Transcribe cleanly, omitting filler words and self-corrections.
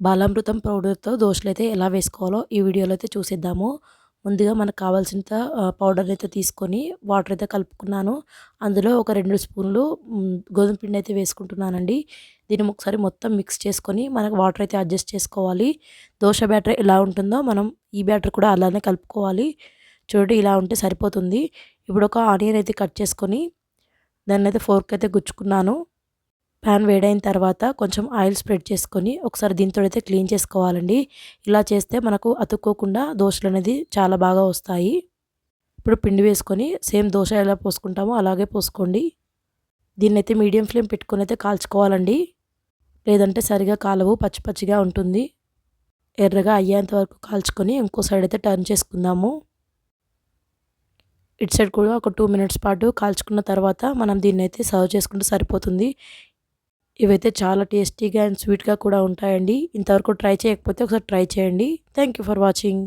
బాలామృతం పౌడర్‌తో దోసలైతే ఎలా వేసుకోవాలో ఈ వీడియోలో అయితే చూసేద్దాము. ముందుగా మనకు కావాల్సినంత పౌడర్‌నైతే తీసుకొని వాటర్ అయితే కలుపుకున్నాను. అందులో ఒక 2 స్పూన్లు గోధుమ పిండి అయితే వేసుకుంటున్నానండి. దీన్ని ఒకసారి మొత్తం మిక్స్ చేసుకొని మనకు వాటర్ అయితే అడ్జస్ట్ చేసుకోవాలి. దోస బ్యాటర్ ఎలా ఉంటుందో మనం ఈ బ్యాటర్ కూడా అలానే కలుపుకోవాలి. చూడండి ఇలా ఉంటే సరిపోతుంది. ఇప్పుడు ఒక ఆనియన్ అయితే కట్ చేసుకొని దాన్నైతే ఫోర్క్ అయితే గుచ్చుకున్నాను. ప్యాన్ వేడైన తర్వాత కొంచెం ఆయిల్ స్ప్రెడ్ చేసుకొని ఒకసారి దీంతోనైతే క్లీన్ చేసుకోవాలండి. ఇలా చేస్తే మనకు అతుక్కోకుండా దోసలనేది చాలా బాగా వస్తాయి. ఇప్పుడు పిండి వేసుకొని సేమ్ దోస ఎలా పోసుకుంటామో అలాగే పోసుకోండి. దీన్నైతే మీడియం ఫ్లేమ్ పెట్టుకొని అయితే కాల్చుకోవాలండి. లేదంటే సరిగా కాలవు, పచ్చి పచ్చిగా ఉంటుంది. ఎర్రగా అయ్యేంత వరకు కాల్చుకొని ఇంకో సైడ్ అయితే టర్న్ చేసుకుందాము. ఇటు సైడ్ కూడా ఒక 2 మినిట్స్ పాటు కాల్చుకున్న తర్వాత మనం దీన్నైతే సర్వ్ చేసుకుంటే సరిపోతుంది. ఇవైతే చాలా టేస్టీగా అండ్ స్వీట్‌గా కూడా ఉంటాయండి. ఇంతవరకు ట్రై చేయకపోతే ఒకసారి ట్రై చేయండి. Thank you for watching.